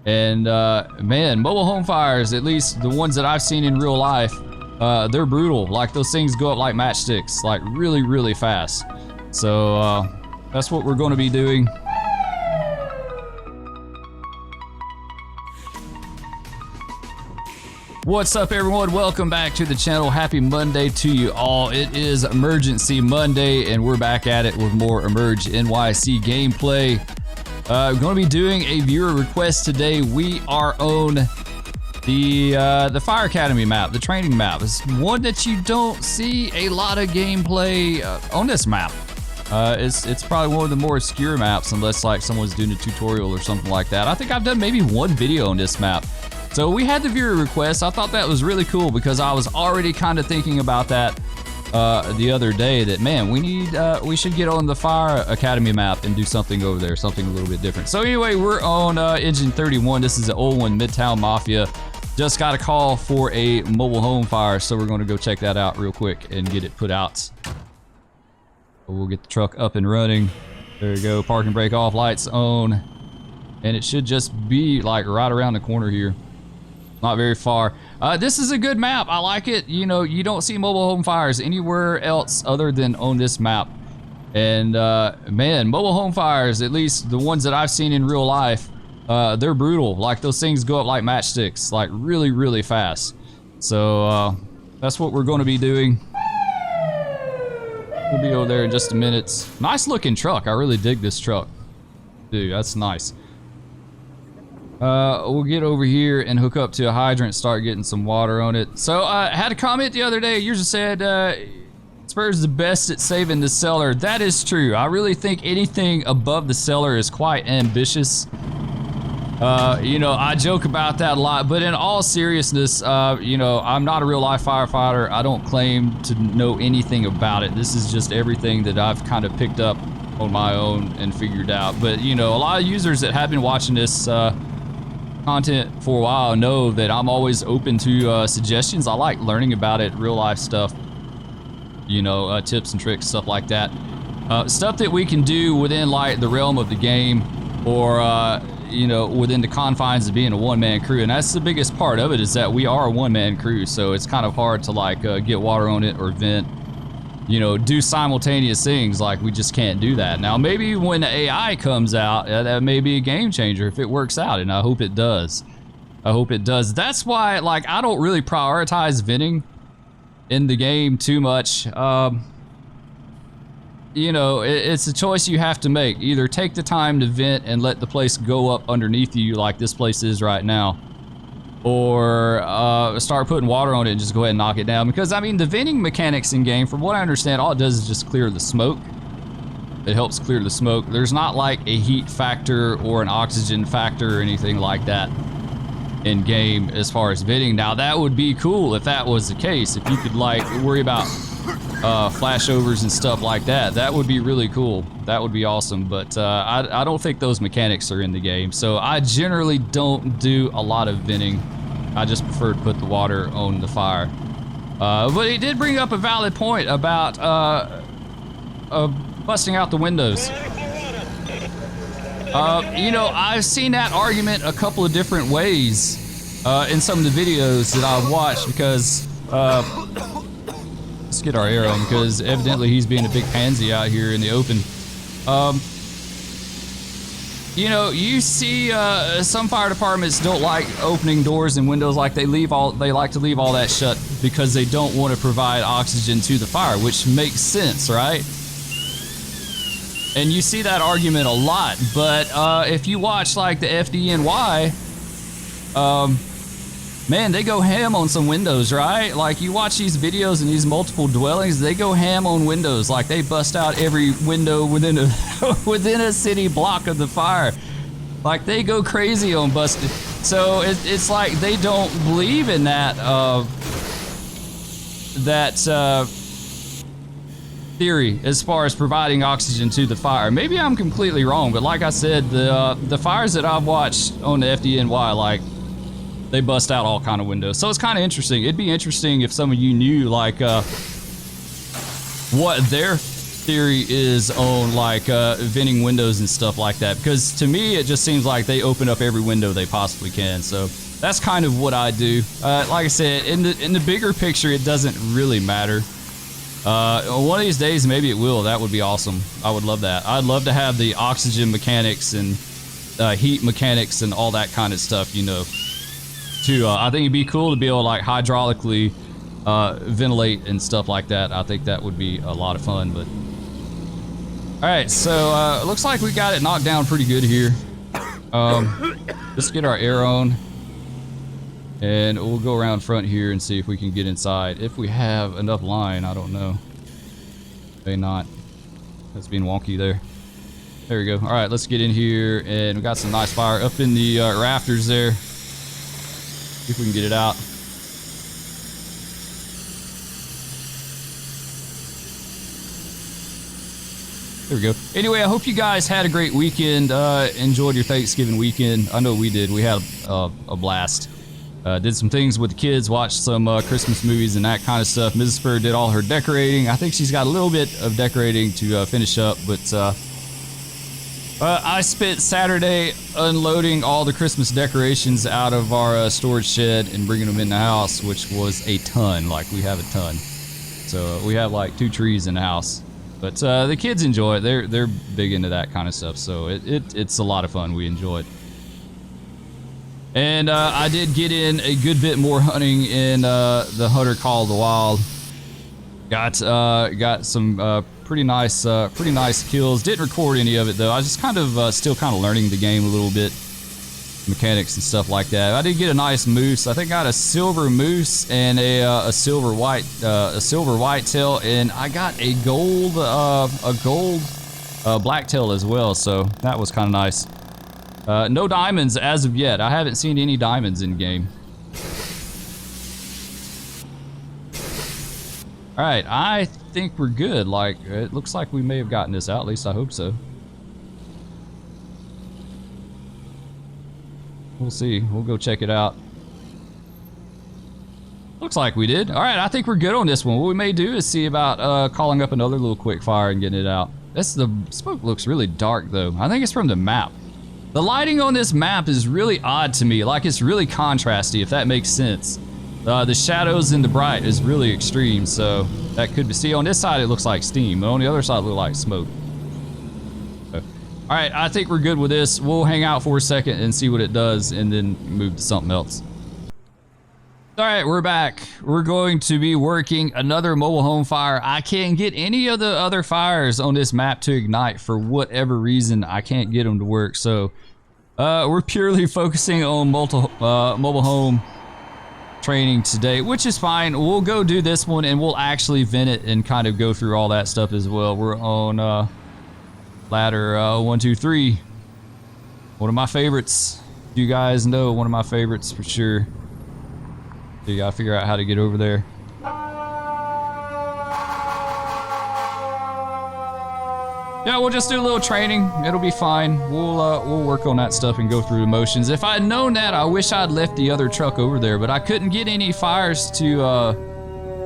And man, mobile home fires, at least the ones that I've seen in real life, they're brutal. Like those things go up like matchsticks, like really, really fast. So that's what we're going to be doing. What's up, everyone? Welcome back to the channel. Happy Monday to you all. It is Emergency Monday, and we're back at it with more EmergeNYC gameplay. We're going to be doing a viewer request today. We are on the Fire Academy map, the training map. It's one that you don't see a lot of gameplay on this map. It's probably one of the more obscure maps, unless like someone's doing a tutorial or something like that. I think I've done maybe one video on this map. So we had the viewer request. I thought that was really cool because I was already kind of thinking about that the other day, that man, we should get on the Fire Academy map and do something over there, something a little bit different. So anyway, we're on Engine 31. This is the old one, Midtown Mafia. Just got a call for a mobile home fire, so we're going to go check that out real quick and get it put out. We'll get the truck up and running. There you go, parking brake off, lights on. And it should just be like right around the corner here. Not very far. This is a good map. I like it. You know, you don't see mobile home fires anywhere else other than on this map. And man, mobile home fires, at least the ones that I've seen in real life, they're brutal. Like those things go up like matchsticks, like really, really fast. So that's what we're going to be doing. We'll be over there in just a minute. Nice looking truck. I really dig this truck. Dude, that's nice. We'll get over here and hook up to a hydrant, start getting some water on it. So I had a comment the other day. You just said Spur's the best at saving the cellar. That is true. I really think anything above the cellar is quite ambitious. You know, I joke about that a lot, but in all seriousness, you know, I'm not a real life firefighter. I don't claim to know anything about it. This is just everything that I've kind of picked up on my own and figured out. But you know, a lot of users that have been watching this content for a while know that I'm always open to suggestions. I like learning about it, real life stuff, you know, tips and tricks, stuff like that. Stuff that we can do within like the realm of the game, or you know, within the confines of being a one-man crew. And that's the biggest part of it, is that we are a one-man crew, so it's kind of hard to like get water on it or vent, you know, do simultaneous things. Like we just can't do that. Now maybe when the AI comes out, that may be a game changer if it works out, and I hope it does. I hope it does. That's why like I don't really prioritize venting in the game too much. You know, it's a choice you have to make. Either take the time to vent and let the place go up underneath you like this place is right now, or start putting water on it and just go ahead and knock it down. Because I mean, the venting mechanics in game, from what I understand, all it does is just clear the smoke. It helps clear the smoke. There's not like a heat factor or an oxygen factor or anything like that in game as far as venting. Now that would be cool if that was the case. If you could like worry about flashovers and stuff like that, that would be really cool. That would be awesome. But I don't think those mechanics are in the game, so I generally don't do a lot of venting. I just prefer to put the water on the fire. But he did bring up a valid point about busting out the windows. You know, I've seen that argument a couple of different ways in some of the videos that I've watched, because let's get our air on, because evidently he's being a big pansy out here in the open. You know, you see some fire departments don't like opening doors and windows. Like they like to leave all that shut because they don't want to provide oxygen to the fire, which makes sense, right? And you see that argument a lot. But if you watch like the FDNY, man, they go ham on some windows, right? Like you watch these videos in these multiple dwellings, they go ham on windows. Like they bust out every window within a within a city block of the fire. Like they go crazy on busting. So it's like they don't believe in that theory as far as providing oxygen to the fire. Maybe I'm completely wrong, but like I said, the fires that I've watched on the FDNY, like they bust out all kind of windows. So it's kind of interesting. It'd be interesting if some of you knew like what their theory is on like venting windows and stuff like that, because to me it just seems like they open up every window they possibly can. So that's kind of what I do. Like I said, in the bigger picture, it doesn't really matter. One of these days, maybe it will. That would be awesome. I would love that. I'd love to have the oxygen mechanics and heat mechanics and all that kind of stuff, you know. I think it'd be cool to be able to like hydraulically ventilate and stuff like that. I think that would be a lot of fun. But all right, so it looks like we got it knocked down pretty good here. Let's get our air on, and we'll go around front here and see if we can get inside. If we have enough line, I don't know. May not. That's being wonky there. There we go. All right, let's get in here, and we got some nice fire up in the rafters there. See if we can get it out. There we go. Anyway, I hope you guys had a great weekend. Enjoyed your Thanksgiving weekend. I know we did. We had a blast. Did some things with the kids, watched some Christmas movies and that kind of stuff. Mrs. Spur did all her decorating. I think she's got a little bit of decorating to finish up, but I spent Saturday unloading all the Christmas decorations out of our storage shed and bringing them in the house, which was a ton. Like, we have a ton. So we have like 2 trees in the house. But the kids enjoy it. They're big into that kind of stuff, so it's a lot of fun. We enjoy it. And I did get in a good bit more hunting in the Hunter Call of the Wild. Got some pretty nice kills. Didn't record any of it though. I was just kind of still kind of learning the game a little bit, mechanics and stuff like that. I did get a nice moose. I think I got a silver moose and a silver whitetail, and I got a gold blacktail as well. So that was kind of nice. No diamonds as of yet. I haven't seen any diamonds in game. All right, I think we're good. Like, it looks like we may have gotten this out. At least I hope so. We'll see. We'll go check it out. Looks like we did. All right, I think we're good on this one. What we may do is see about calling up another little quick fire and getting it out. The smoke looks really dark though. I think it's from the map. The lighting on this map is really odd to me. Like, it's really contrasty, if that makes sense. The shadows and the bright is really extreme, so that could be. See, on this side it looks like steam, but on the other side it looks like smoke. So, all right, I think we're good with this. We'll hang out for a second and see what it does, and then move to something else. All right, we're back. We're going to be working another mobile home fire. I can't get any of the other fires on this map to ignite for whatever reason. I can't get them to work, so we're purely focusing on mobile home training today, which is fine. We'll go do this one and we'll actually vent it and kind of go through all that stuff as well. We're on ladder 1, 2, 3. One of my favorites. You guys know, one of my favorites for sure. You gotta figure out how to get over there. Yeah, we'll just do a little training. It'll be fine. We'll work on that stuff and go through the motions. If I'd known that, I wish I'd left the other truck over there, but I couldn't get any fires to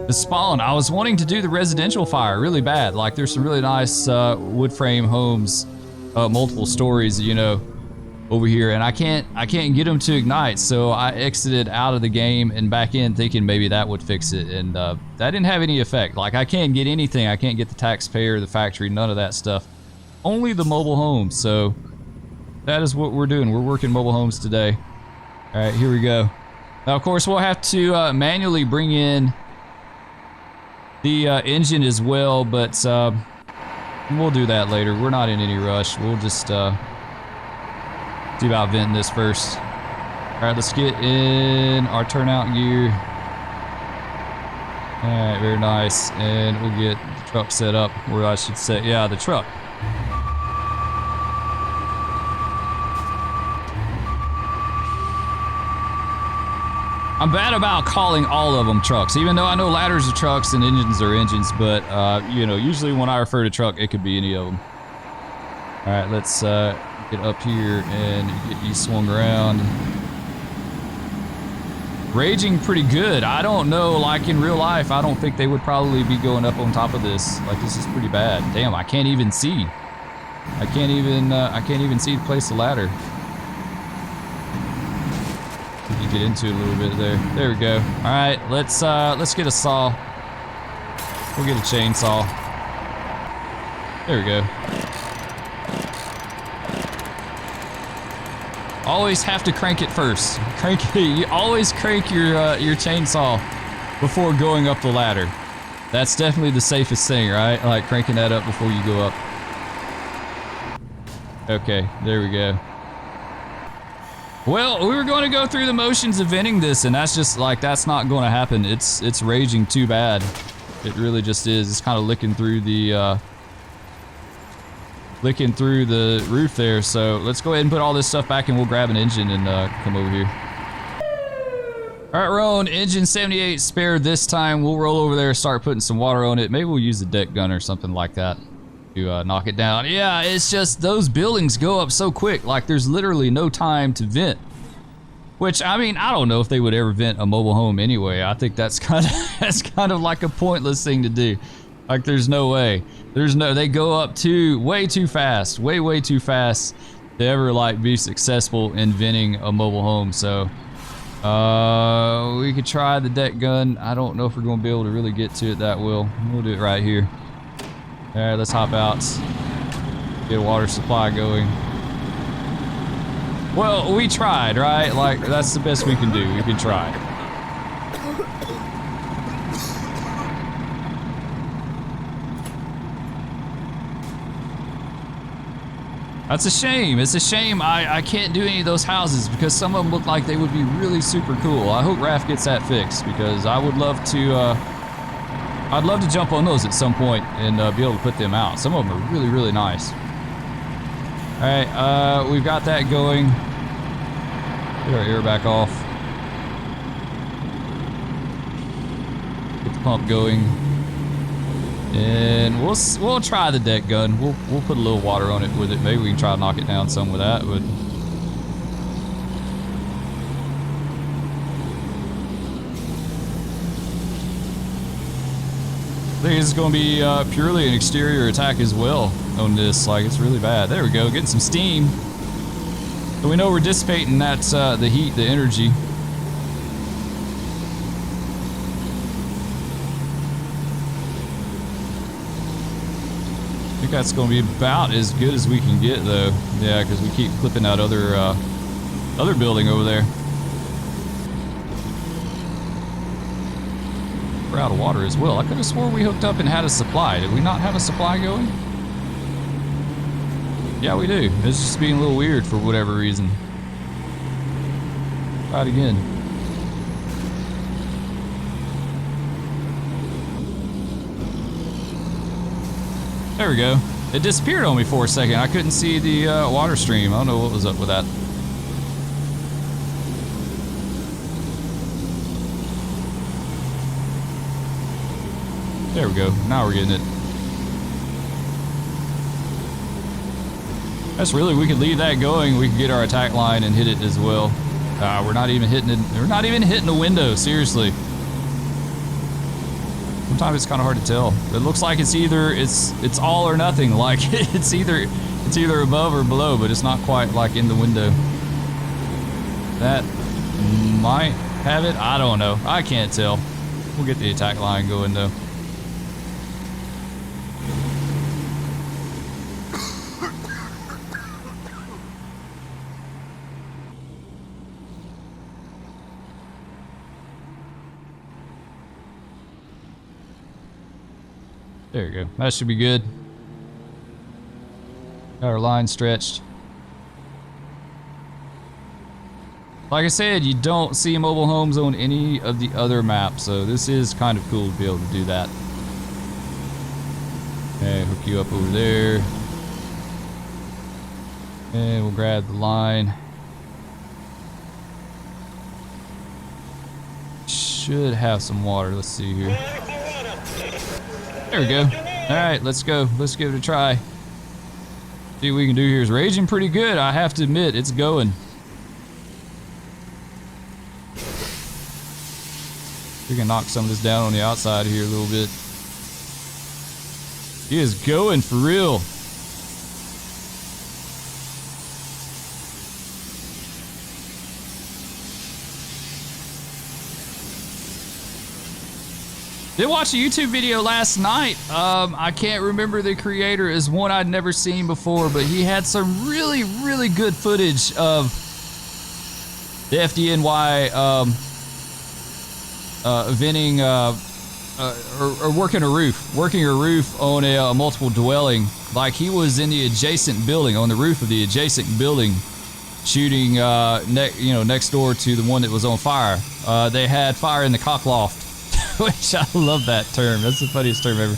spawn. I was wanting to do the residential fire really bad. Like, there's some really nice wood frame homes, multiple stories, you know, over here, and I can't get them to ignite. So I exited out of the game and back in, thinking maybe that would fix it, and that didn't have any effect. Like, I can't get anything. I can't get the taxpayer, the factory, none of that stuff. Only the mobile homes. So that is what we're doing. We're working mobile homes today. All right, here we go. Now, of course, we'll have to manually bring in the engine as well, but we'll do that later. We're not in any rush. We'll just see about venting this first. All right, let's get in our turnout gear. All right, very nice. And we'll get the truck set up, or I should say, yeah, the truck. I'm bad about calling all of them trucks, even though I know ladders are trucks and engines are engines, but you know, usually when I refer to truck, it could be any of them. All right, let's get up here and get you swung around. raging pretty good. I don't know, like in real life, I don't think they would probably be going up on top of this. Like, this is pretty bad. Damn, I can't even see. I can't even see to place the ladder. You get into it a little bit there. There we go. All right, let's get a saw. We'll get a chainsaw. There we go. Always have to crank it first. You always crank your chainsaw before going up the ladder. That's definitely the safest thing, right? Like cranking that up before you go up. Okay, there we go. Well, we were going to go through the motions of venting this, and that's just like, that's not going to happen. It's raging too bad. It really just is. It's kind of licking through the roof there. So let's go ahead and put all this stuff back, and we'll grab an engine and come over here. All right, we're on engine 78 spare this time. We'll roll over there, start putting some water on it. Maybe we'll use the deck gun or something like that to knock it down. Yeah, it's just those buildings go up so quick. Like, there's literally no time to vent. Which, I mean, I don't know if they would ever vent a mobile home anyway. I think that's kind of like a pointless thing to do. Like, there's no way. They go up way too fast, way too fast to ever like be successful in venting a mobile home. So, we could try the deck gun. I don't know if we're gonna be able to really get to it that well. We'll do it right here. All right, let's hop out. Get a water supply going. Well, we tried, right? Like, that's the best we can do. We can try. That's a shame. It's a shame I can't do any of those houses because some of them look like they would be really super cool. I hope Raph gets that fixed because I would love to, I'd love to jump on those at some point and be able to put them out. Some of them are really, really nice. All right, we've got that going. Get our air back off. Get the pump going. And we'll try the deck gun. We'll put a little water on it with it. Maybe we can try to knock it down some with that. But I think it's going to be purely an exterior attack as well on this. Like, it's really bad. There we go, getting some steam. So we know we're dissipating that the heat, the energy. I think that's going to be about as good as we can get, though. Yeah, because we keep clipping that other building over there. We're out of water as well. I could have swore we hooked up and had a supply. Did we not have a supply going? Yeah, we do. It's just being a little weird for whatever reason. Try it again. There we go. It disappeared on me for a second. I couldn't see the water stream. I don't know what was up with that. There we go. Now we're getting it. That's really, we could leave that going. We could get our attack line and hit it as well. We're not even hitting it. We're not even hitting the window. Seriously. Sometimes it's kind of hard to tell. It looks like it's either it's all or nothing. Like it's either above or below, but it's not quite like in the window. That might have it. I don't know. I can't tell. We'll get the attack line going though. There you go. That should be good. Got our line stretched. Like I said, you don't see mobile homes on any of the other maps, so this is kind of cool to be able to do that. Okay, hook you up over there. And we'll grab the line. Should have some water. Let's see here. There we go. All right, let's go. Let's give it a try. See what we can do here. Is raging pretty good. I have to admit, it's going. We can knock some of this down on the outside here a little bit. He is going for real. Did watch a YouTube video last night. I can't remember the creator. Is one I'd never seen before, but he had some really, really good footage of the FDNY venting or working a roof on a multiple dwelling. Like he was in the adjacent building, on the roof of the adjacent building, shooting next door to the one that was on fire. They had fire in the cockloft. Which I love that term. That's the funniest term ever.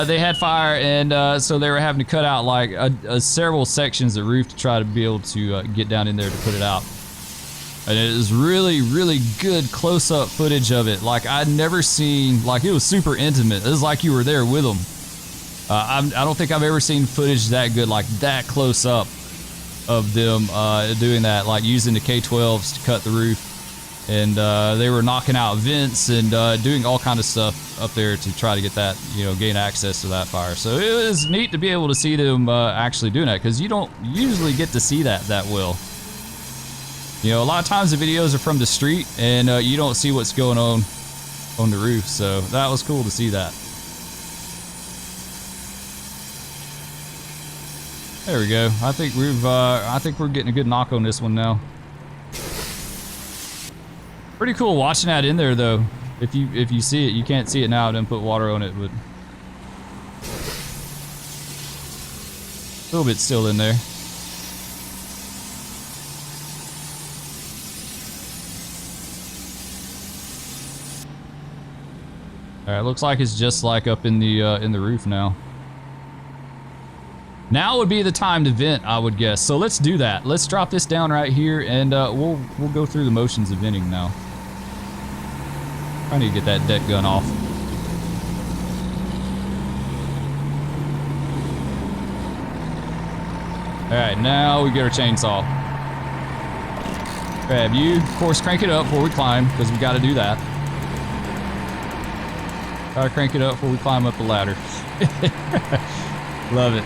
They had fire, and so they were having to cut out like several sections of roof to try to be able to get down in there to put it out. And it was really, really good close-up footage of it. Like I'd never seen, like it was super intimate. It was like you were there with them. I don't think I've ever seen footage that good, like that close up of them doing that, like using the K-12s to cut the roof. And they were knocking out vents and doing all kind of stuff up there to try to get that, gain access to that fire. So it was neat to be able to see them actually doing that, because you don't usually get to see that well. A lot of times the videos are from the street and you don't see what's going on the roof. So that was cool to see that. There we go. I think we're getting a good knock on this one now. Pretty cool watching that in there though. If you see it, you can't see it now. I didn't put water on it, but a little bit still in there. All right, looks like it's just like up in the roof now. Now would be the time to vent, I would guess. So let's do that. Let's drop this down right here, and we'll go through the motions of venting now. I need to get that deck gun off. Alright, now we get our chainsaw. Grab you. Of course, crank it up before we climb, because we got to do that. Gotta crank it up before we climb up the ladder. Love it.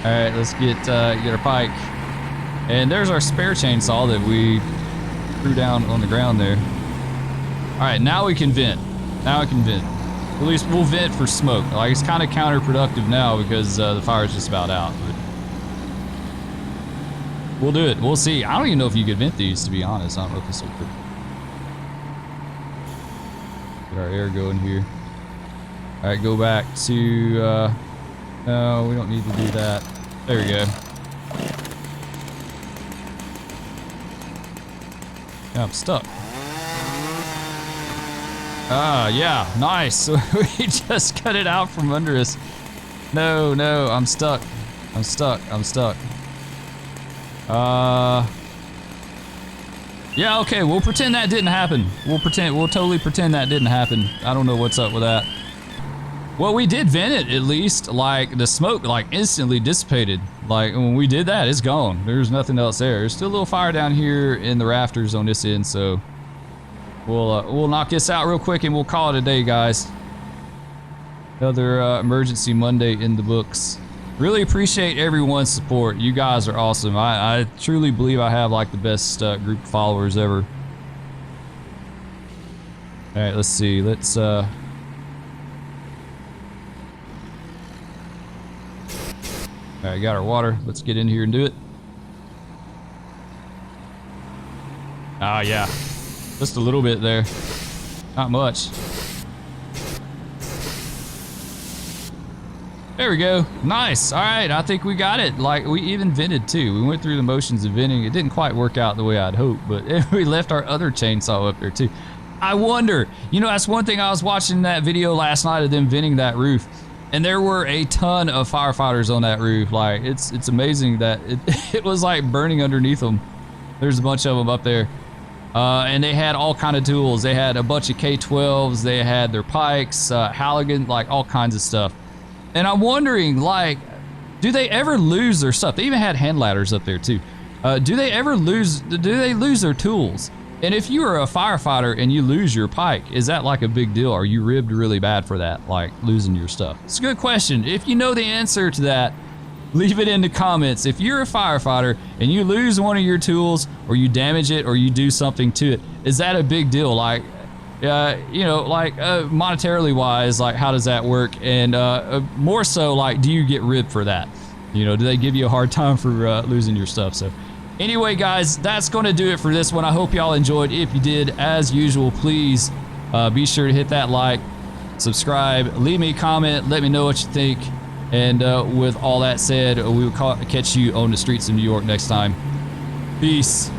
Alright, let's get our pike. And there's our spare chainsaw that we threw down on the ground there. Alright, now we can vent. Now we can vent. At least we'll vent for smoke. Like, it's kind of counterproductive now because the fire's just about out. But we'll do it. We'll see. I don't even know if you could vent these, to be honest. I don't know if this will work. Get our air going here. Alright, go back to... no, we don't need to do that. There we go. Yeah, I'm stuck. Ah, yeah, nice. We just cut it out from under us. No, I'm stuck. I'm stuck. Yeah, okay, we'll pretend that didn't happen. We'll totally pretend that didn't happen. I don't know what's up with that. Well, we did vent it at least. Like, the smoke, like, instantly dissipated. Like, when we did that, it's gone. There's nothing else there. There's still a little fire down here in the rafters on this end, so we'll knock this out real quick and we'll call it a day, guys. Another emergency Monday in the books. Really appreciate everyone's support. You guys are awesome. I truly believe I have like the best group of followers ever. All right, let's see. Let's all right, got our water. Let's get in here and do it. Ah, yeah. Just a little bit there. Not much. There we go. Nice. All right, I think we got it. Like, we even vented too. We went through the motions of venting. It didn't quite work out the way I'd hoped, but we left our other chainsaw up there too. I wonder, that's one thing. I was watching that video last night of them venting that roof, and there were a ton of firefighters on that roof. Like, it's amazing that it was like burning underneath them. There's a bunch of them up there. And they had all kind of tools. They had a bunch of K-12s. They had their pikes, Halligan, like all kinds of stuff. And I'm wondering, like, do they ever lose their stuff? They even had hand ladders up there too. Do they lose their tools? And if you are a firefighter and you lose your pike, is that like a big deal? Are you ribbed really bad for that, like losing your stuff? It's a good question. If you know the answer to that, leave it in the comments. If you're a firefighter and you lose one of your tools, or you damage it, or you do something to it, is that a big deal? Like, you know, like monetarily wise, like how does that work? And more so, like, do you get ribbed for that? You know, do they give you a hard time for losing your stuff? So anyway, guys, that's going to do it for this one. I hope y'all enjoyed. If you did, as usual, please be sure to hit that like, subscribe, leave me a comment, let me know what you think. And with all that said, we will catch you on the streets of New York next time. Peace.